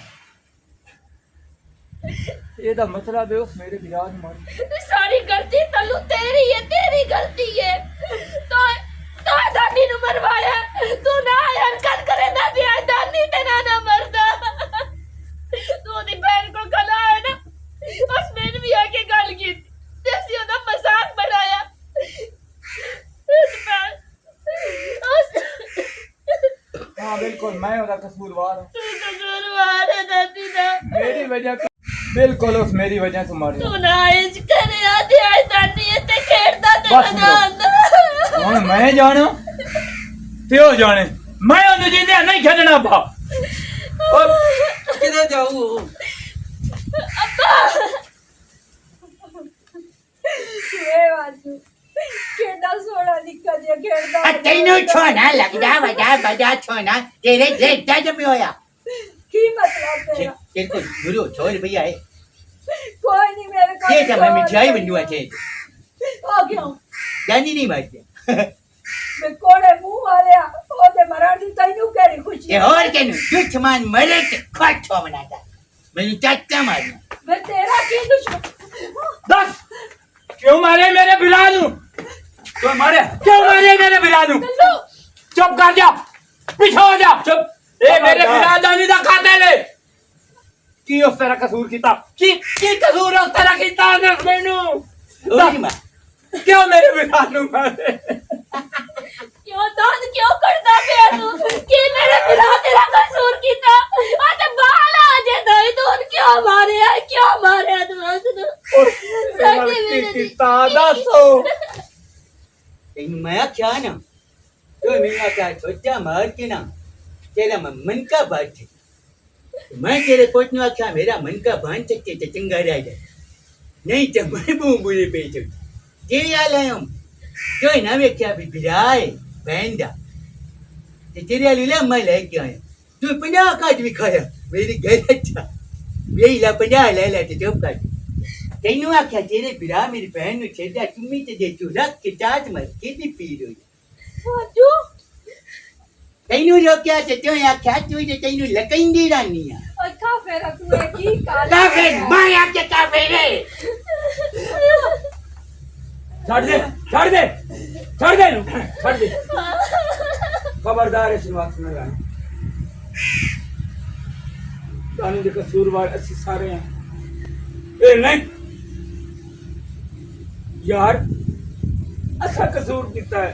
ਇਹਦਾ ਮਤਲਬ ਹੈ ਉਸ ਮੇਰੇ ਵਿਰਾਜ ਨੂੰ ਮਾਰ ਸਾਰੀ ਗਲਤੀ ਤਲੂ ਤੇਰੀ ਗਲਤੀ ਹੈ ਤੋ ਦਾਨੀ ਨੂੰ ਮਰਵਾਇਆ ਤੂੰ ਨਾ ਹਰਕਤ ਕਰੇ ਨਾ ਵੀ ਦਾਨੀ ਤੇ ਨਾ ਮਰਦਾ ਤੂੰ ਉਹਦੀ ਭੈਣ ਕੋਲ ਕਲਾ ਹੈ ਨਾ ਉਸ ਮੈਨੂੰ ਵੀ ਆ ਕੇ ਗੱਲ ਕੀਤੀ ਤੇ ਅਸੀਂ ਉਹਦਾ ਮਜ਼ਾਕ ਬਣਾਇਆ ਹਾਂ ਬਿਲਕੁਲ ਮੈਂ ਉਹਦਾ ਕਸੂਰਵਾਰ ਹਾਂ ਤੂੰ ਕਸੂਰਵਾਰ ਹੈ ਦਾਦੀ ਦਾ ਮੇਰੀ ਵਜ੍ਹਾ ਤੋਂ ਬਿਲਕੁਲ ਉਸ ਮੇਰੀ ਵਜ੍ਹਾ ਤੋਂ ਮਾਰਿਆ ਤੂੰ ਨਾ ਇੰਜ ਕਰੇ ਆਦੀ ਆਈ ਦਾਨੀ ਇੱਥੇ ਖੇਡਦਾ ਤੇ ਬਸ ਨਾ ਹੁਣ ਮੈਂ ਜਾਣਾ ਤੇ ਉਹ ਜਾਣੇ ਮੈਂ ਉਹਨੂੰ ਜਿੰਦਿਆ ਨਹੀਂ ਛੱਡਣਾ ਪਾ ਕਿਤੇ ਜਾਊ ਉਹ ਏ ਵਾਜੂ ਕਿੰਨਾ ਸੋਹਣਾ ਨਿੱਕਾ ਜਿਹਾ ਖੇਡਦਾ तेनू छोना लगदा बड़ा बड़ा छोना तेरे जेठा जब होया ਕੀ ਮਤਲਬ ਤੇਰਾ तेरे को गुरु छोड़ भैया है ਕੋਈ ਨਹੀਂ ਮੇਰੇ ਕੋਲ ये तो मैं मिठाई बनवा थे ਆ ਗਿਆ जानी नहीं मारते ਮੈਂ ਕੋੜੇ ਮੂੰਹ ਵਾਲਿਆ ਉਹਦੇ ਮਰਨ ਦੀ ਤੈਨੂੰ ਕਿਹੜੀ ਖੁਸ਼ੀ ये और के दुश्मन मरे तो खोटो बनाता मैंने चाचा मारना ਮੈਂ ਤੇਰਾ ਕੀ ਦੁਸ਼ਮਣ दस क्यों मारे मेरे बिला नू तो मारे क्यों मारे मेरे बिला नू चुप कर जा पीछे हो जा चुप ए मेरे बिला दानी दा खाते ले की उस तेरा कसूर कीता की कसूर उस तेरा कीता दस मैनू और मार क्यों मेरे बिला नू मारे क्यों दान क्यों करता पिया तू कि मेरे बिना तेरा कसूर कीता आ ते बाल आ जे दई दूर क्यों मारे तू साडे वीरे दी कीता दसो तेन मैं क्या ना तो मेरा क्या छोटा मार के ना तेरा मन का बात है मैं तेरे कोच ने आख्या मेरा मन का भान सकते तो चंगा रह जाए नहीं तो मैं बुरे पे तेरे आ लाया हूँ जो है ना वे क्या भी बिराए बैंडा ते तेरे लीला मैं लेके आया तू 50 काट भी खाया मेरी घर अच्छा यही ला 50 ले ला तो जब काट तेनू आख्या तेरे बिरा मेरी बहन नु छेड़ा तुम्ही ते जे तू रख के चाट मत केदी पी रो वाजू तेनू रोक्या ते तो आख्या तू जे तेनू लकंदी रानी आ ਅੱਖਾਂ काफेरा तू है की काल काफिर मैं आपके काफिर है ਛੱਡ ਦੇ ਛੱਡ ਦੇ ਛੱਡ ਦੇ ਇਹਨੂੰ ਛੱਡ ਦੇ ਖਬਰਦਾਰ ਇਸ ਨੂੰ ਹੱਥ ਨਾ ਲਾਈ ਤੁਹਾਨੂੰ ਦੇ ਕਸੂਰਵਾਰ ਅਸੀਂ ਸਾਰੇ ਆ ਇਹ ਨਹੀਂ ਯਾਰ ਅਸਾਂ ਕਸੂਰ ਕੀਤਾ ਹੈ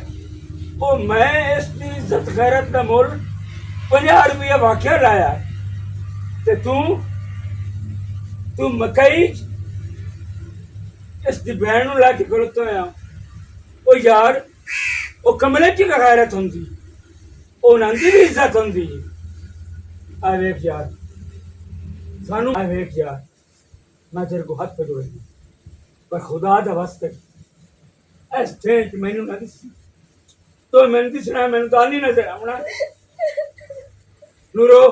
ਉਹ ਮੈਂ ਇਸ ਦੀ ਇੱਜ਼ਤ ਗੈਰਤ ਦਾ ਮੁੱਲ 50 ਰੁਪਏ ਵਾਕਿਆ ਲਾਇਆ ਤੇ ਤੂੰ ਮਕਈ ਇਸ ਦੀ ਭੈਣ ਨੂੰ ਲਾ ਕੇ ਖਲੋਤਾ ਆ ਉਹ ਯਾਰ ਉਹ ਕਮਲੇ ਚ ਗੈਰਤ ਹੁੰਦੀ ਉਹਨਾਂ ਦੀ ਵੀ ਇੱਜ਼ਤ ਹੁੰਦੀ ਆ ਵੇਖ ਯਾਰ ਸਾਨੂੰ ਆ ਵੇਖ ਯਾਰ ਮੈਂ ਤੇਰੇ ਕੋ ਹੱਥ ਪਜੋੜੀ ਪਰ ਖੁਦਾ ਦਾ ਵਾਸਤੇ ਇਸ ਟ੍ਰੇਨ ਮੈਨੂੰ ਨਾ ਦਿਸੀ ਤੋ ਮੈਨੂੰ ਦਿਸਣਾ ਮੈਨੂੰ ਤਾਂ ਨਹੀਂ ਨਜ਼ਰ ਆਉਣਾ ਨੂਰੋ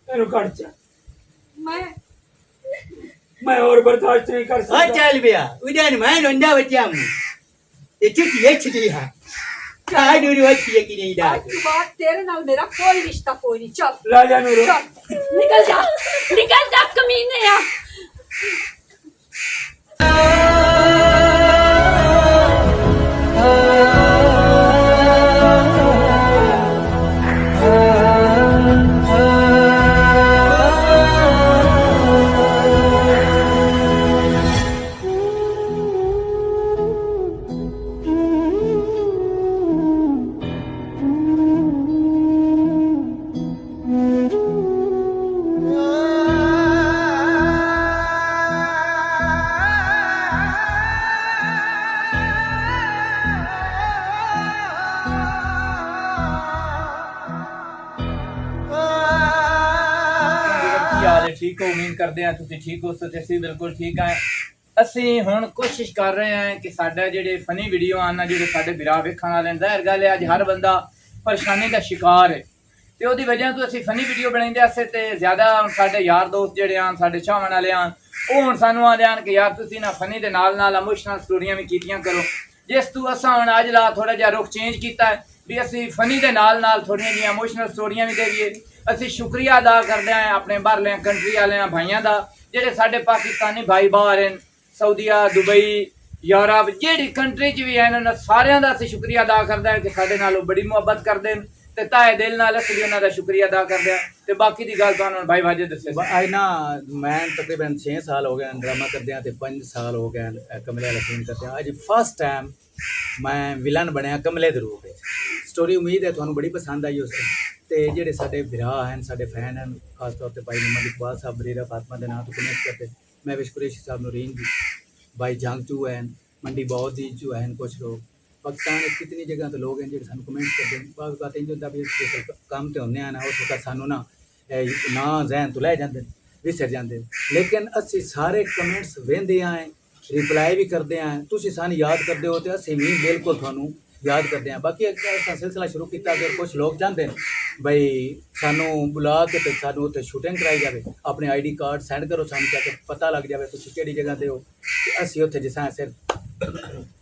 ਇਹਨੂੰ ਕੱਢ ਜਾ मैं और बर्दाश्त नहीं कर हाँ सकता चल भैया उधर मैं रोंदा बच्चा हूँ ये चिट्ठी है कहाँ दूर बच्ची है कि नहीं डाल आज की बात तेरे नाल मेरा कोई रिश्ता कोई नहीं चल राजा नूरो चल निकल जा कमीने या ਕੀ ਹਾਲ ਹੈ? ਠੀਕ ਹੋ? ਉਮੀਦ ਕਰਦੇ ਹਾਂ ਤੁਸੀਂ ਠੀਕ ਹੋ। ਤੇ ਅਸੀਂ ਬਿਲਕੁਲ ਠੀਕ ਹਾਂ। ਅਸੀਂ ਹੁਣ ਕੋਸ਼ਿਸ਼ ਕਰ ਰਹੇ ਹਾਂ ਕਿ ਸਾਡਾ ਜਿਹੜੇ ਫਨੀ ਵੀਡੀਓ ਆਉਣ ਜਿਹੜੇ ਸਾਡੇ ਵੀਰਾਂ ਵੇਖਣ ਵਾਲੇ ਨੇ, ਜ਼ਾਹਿਰ ਗੱਲ ਹੈ ਅੱਜ ਹਰ ਬੰਦਾ ਪਰੇਸ਼ਾਨੀ ਦਾ ਸ਼ਿਕਾਰ ਹੈ ਤੇ ਉਹਦੀ ਵਜ੍ਹਾ ਤੋਂ ਅਸੀਂ ਫਨੀ ਵੀਡੀਓ ਬਣਾਉਂਦੇ ਆਸੇ ਤੇ ਜ਼ਿਆਦਾ ਸਾਡੇ ਯਾਰ ਦੋਸਤ ਜਿਹੜੇ ਆਣ ਸਾਡੇ ਚਾਹਣ ਵਾਲੇ ਆਣ ਉਹ ਹੁਣ ਸਾਨੂੰ ਆਂਦੇ ਆਣ ਕਿ ਯਾਰ ਤੁਸੀਂ ਨਾ ਫਨੀ ਦੇ ਨਾਲ ਨਾਲ ਇਮੋਸ਼ਨਲ ਸਟੋਰੀਆਂ ਵੀ ਕੀਤੀਆਂ ਕਰੋ, ਜਿਸ ਤੋਂ ਅਸਾਂ ਹੁਣ ਅੱਜ ਲਾ ਥੋੜਾ ਜਿਹਾ ਰੁਖ ਚੇਂਜ ਕੀਤਾ ਹੈ ਵੀ ਅਸੀਂ ਫਨੀ ਦੇ ਨਾਲ ਨਾਲ ਥੋੜੀਆਂ ਜਿਹੀਆਂ ਇਮੋਸ਼ਨਲ ਸਟੋਰੀਆਂ ਵੀ ਦੇਈਏ। ਅਸੀਂ ਸ਼ੁਕਰੀਆ ਅਦਾ ਕਰਦੇ ਹਾਂ ਆਪਣੇ ਬਾਹਰਲੇ ਕੰਟਰੀ ਵਾਲਿਆਂ ਭਾਈਆਂ ਦਾ ਜਿਹੜੇ ਸਾਡੇ ਪਾਕਿਸਤਾਨੀ ਭਾਈ ਬਾਹਰ ਹਨ, ਸਾਊਦੀਆ, ਦੁਬਈ, ਯੂਰਪ, ਜਿਹੜੀ ਕੰਟਰੀ 'ਚ ਵੀ ਹੈ ਇਹਨਾਂ ਸਾਰਿਆਂ ਦਾ ਅਸੀਂ ਸ਼ੁਕਰੀਆ ਅਦਾ ਕਰਦੇ ਹਾਂ ਕਿ ਸਾਡੇ ਨਾਲ ਉਹ ਬੜੀ ਮੁਹੱਬਤ ਕਰਦੇ ਨੇ ਤੇ ਤਾਏ ਦਿਲ ਨਾਲ ਅਸੀਂ ਵੀ ਉਹਨਾਂ ਦਾ ਸ਼ੁਕਰੀਆ ਅਦਾ ਕਰਦੇ ਹਾਂ। ਤੇ ਬਾਕੀ ਦੀ ਗੱਲ ਤੁਹਾਨੂੰ ਭਾਈ ਵਾਜੇ ਦੱਸੇ। ਅੱਜ ਨਾ ਮੈਂ ਤਕਰੀਬਨ 6 ਸਾਲ ਹੋ ਗਏ ਡਰਾਮਾ ਕਰਦੇ ਹਾਂ ਤੇ 5 ਸਾਲ ਹੋ ਗਏ ਕਮਲੇ ਵਾਲਾ ਸੀਨ ਕਰਦੇ ਹਾਂ। ਅੱਜ ਫਸਟ ਟਾਈਮ ਮੈਂ ਵਿਲਨ ਬਣਿਆ ਕਮਲੇ ਦੇ ਰੂਪ ਵਿੱਚ। ਸਟੋਰੀ ਉਮੀਦ ਹੈ ਤੁਹਾਨੂੰ ਬੜੀ ਪਸੰਦ ਆਈ ਉਸ ਤੇ ਜਿਹੜੇ ਸਾਡੇ ਭਰਾ ਹਨ, ਸਾਡੇ ਫੈਨ ਹਨ, ਖਾਸ ਤੌਰ ਤੇ ਭਾਈ ਮੁਹੰਮਦ ਇਕਬਾਲ ਸਾਹਿਬ, ਬਰੀਰਾ ਫਾਤਮਾ ਦੇ ਨਾਮ ਤੋਂ ਕਮੈਂਟ करते, मैं विश कुरैशी साहब नूरीन जी, भाई जंगचू हैं, मंडी बहुत जी जो हैं कुछ लोग पाकिस्तान में कितनी जगह तो लोग हैं जो सानू कमेंट करते हैं। बात बात इंज होंदा भी काम ते होंदे ना उस वक्त सानू ना जहन तो लै जाते विसर जाते, लेकिन असी सारे कमेंट्स वेंदे आए, रिप्लाई भी करते हैं, तुसीं सानू याद करते हो तो असीं भी बिल्कुल तुहानू याद करते हैं। बाकी असां सिलसिला शुरू किया कि कुछ लोग चाहते हैं बई सानू बुला के ते सानू उत्थे शूटिंग कराई जाए, अपने ID कार्ड सेंड करो सानू ताकि पता लग जाए तुसीं किहड़ी जगह ते हो ते असीं उत्थे जिसां सिर्फ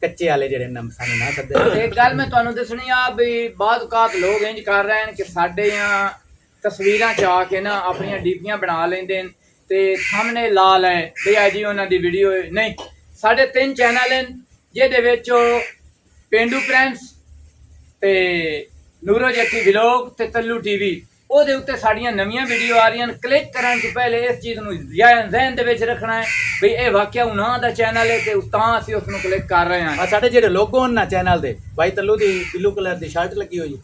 कच्चे वाले ਜਿਹੜੇ ਨਾ ਸਾਨੂੰ ਨਾ ਸੱਦੇ। ਇੱਕ ਗੱਲ ਮੈਂ ਤੁਹਾਨੂੰ ਦੱਸਣੀ ਆ ਵੀ ਬਾਅਦ ਔਕਾਤ ਲੋਕ ਇੰਜ ਕਰ ਰਹੇ ਨੇ ਕਿ ਸਾਡੇ ਆ ਤਸਵੀਰਾਂ ਚ ਆ ਕੇ ਨਾ ਆਪਣੀਆਂ ਡੀਪੀਆਂ ਬਣਾ ਲੈਂਦੇ ਨੇ ਤੇ ਸਾਹਮਣੇ ਲਾ ਲੈ ਵੀ ਆ ਜੀ ਉਹਨਾਂ ਦੀ ਵੀਡੀਓ ਨਹੀਂ। ਸਾਡੇ 3 ਚੈਨਲ ਹਨ ਜਿਹਦੇ ਵਿੱਚ ਪੇਂਡੂ ਪ੍ਰਿੰਸ ਤੇ ਨੂਰੋ ਜੱਟੀ ਵਲੌਗ ਤੇ ਤੱਲੂ TV, ਉਹਦੇ ਉੱਤੇ ਸਾਡੀਆਂ ਨਵੀਆਂ ਵੀਡੀਓ ਆ ਰਹੀਆਂ ਨੇ। ਕਲਿੱਕ ਕਰਨ ਤੋਂ ਪਹਿਲੇ ਇਸ ਚੀਜ਼ ਨੂੰ ਜ਼ਹਿਨ ਦੇ ਵਿੱਚ ਰੱਖਣਾ ਹੈ ਵੀ ਇਹ ਵਾਕਿਆ ਉਹਨਾਂ ਦਾ ਚੈਨਲ ਹੈ ਤੇ ਤਾਂ ਅਸੀਂ ਉਸ ਨੂੰ ਕਲਿੱਕ ਕਰ ਰਹੇ ਹਾਂ। ਆ ਸਾਡੇ ਜਿਹੜੇ ਲੋਗੋ ਹਨ ਨਾ ਚੈਨਲ ਦੇ, ਭਾਈ ਤੱਲੂ ਦੀ ਬਲੂ ਕਲਰ ਦੀ ਸ਼ਰਟ ਲੱਗੀ ਹੋਈ,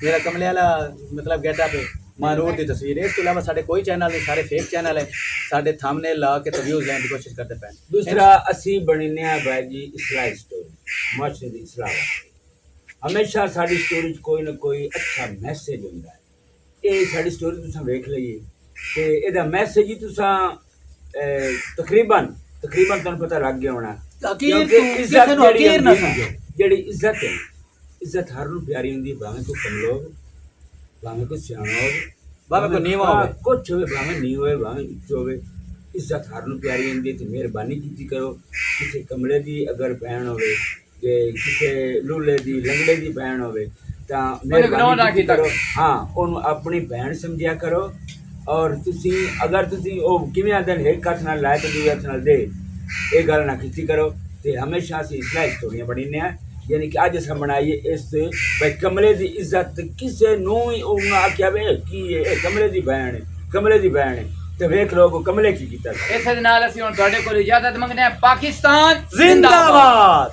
ਮੇਰਾ ਕਮਲੇ ਵਾਲਾ ਮਤਲਬ ਗੈਟਅਪ ਹੈ, ਮਾਨੂਰ ਦੀ ਤਸਵੀਰ ਹੈ। ਇਸ ਤੋਂ ਇਲਾਵਾ ਸਾਡੇ ਕੋਈ ਚੈਨਲ ਨਹੀਂ, ਸਾਰੇ ਫੇਕ ਚੈਨਲ ਹੈ। ਸਾਡੇ ਥੰਬਨੇਲ ਲਾ ਕੇ ਵਿਊਜ਼ ਲੈਣ ਦੀ ਕੋਸ਼ਿਸ਼ ਕਰਦੇ ਪਏ। दूसरा ਅਸੀਂ ਬਣਨੇ ਆ ਬਾਈ ਜੀ ਇਸਲਾਹੀ ਸਟੋਰੀ, ਮਾਸ਼ਰੇ ਦੀ ਇਸਲਾਹ ਵਾਸਤੇ ਹਮੇਸ਼ਾ ਸਾਡੀ ਸਟੋਰੀ 'ਚ ਕੋਈ ਨਾ ਕੋਈ ਅੱਛਾ ਮੈਸੇਜ ਹੁੰਦਾ ਹੈ। ਇਹ ਸਾਡੀ ਸਟੋਰੀ ਤੁਸੀਂ ਵੇਖ ਲਈਏ ਤੇ ਇਹਦਾ ਮੈਸੇਜ ਹੀ ਤੁਸੀਂ ਤਕਰੀਬਨ ਤੁਹਾਨੂੰ ਪਤਾ ਲੱਗ ਗਿਆ ਹੋਣਾ। ਜਿਹੜੀ ਇੱਜ਼ਤ ਹੈ, ਇੱਜ਼ਤ ਹਰ ਨੂੰ ਪਿਆਰੀ ਹੁੰਦੀ, ਭਾਵੇਂ ਕੋਈ ਕਮਲਾ ਹੋਵੇ, ਭਾਵੇਂ ਕੋਈ ਸਿਆਣਾ ਹੋਵੇ, ਭਾਵੇਂ ਕੋਈ ਨੀਵਾਂ ਹੋਵੇ, ਕੁਛ ਹੋਵੇ, ਭਾਵੇਂ ਨੀ ਹੋਵੇ, ਭਾਵੇਂ ਉੱਚ ਹੋਵੇ, ਇੱਜ਼ਤ ਹਰ ਨੂੰ ਪਿਆਰੀ ਹੁੰਦੀ। ਤੇ ਮਿਹਰਬਾਨੀ ਕੀਤੀ ਕਰੋ, ਕਿਸੇ ਕਮਲੇ ਦੀ ਅਗਰ ਭੈਣ ਹੋਵੇ ਜੇ ਕਿਸੇ ਲੂਲੇ ਦੀ ਲੰਗੜੇ ਦੀ ਭੈਣ ਹੋਵੇ ਤਾਂ ਮਿਹਰਬਾਨੀ ਕਰੋ, ਹਾਂ ਉਹਨੂੰ ਆਪਣੀ ਭੈਣ ਸਮਝਿਆ ਕਰੋ ਔਰ ਤੁਸੀਂ ਅਗਰ ਤੁਸੀਂ ਉਹ ਕਿਵੇਂ ਆਂਦੇ ਨੇ ਇੱਕ ਹੱਥ ਨਾਲ ਲਾਏ ਤੇ ਦੂਜੇ ਹੱਥ ਨਾਲ ਦੇ, ਇਹ ਗੱਲ ਨਾ ਕੀਤੀ ਕਰੋ। ਤੇ ਹਮੇਸ਼ਾ ਅਸੀਂ ਇਸਲਾਹ ਸਟੋਰੀਆਂ ਬਣੀਆਂ ਆ, ਯਾਨੀ ਕਿ ਅੱਜ ਅਸੀਂ ਬਣਾਈਏ ਇਸ ਬਈ ਕਮਲੇ ਦੀ ਇੱਜ਼ਤ ਕਿਸੇ ਨੂੰ ਹੀ ਉਹ ਨਾ ਆਖਿਆ ਵੇ ਕੀ ਇਹ ਕਮਲੇ ਦੀ ਭੈਣ ਹੈ, ਕਮਲੇ ਦੀ ਭੈਣ ਹੈ, ਤੇ ਵੇਖ ਲੋ ਕਮਲੇ ਕੀ ਕੀਤਾ। ਇਸ ਦੇ ਨਾਲ ਅਸੀਂ ਹੁਣ ਤੁਹਾਡੇ ਕੋਲ ਇਜਾਜ਼ਤ ਮੰਗਦੇ ਹਾਂ। ਪਾਕਿਸਤਾਨ ਜ਼ਿੰਦਾਬਾਦ।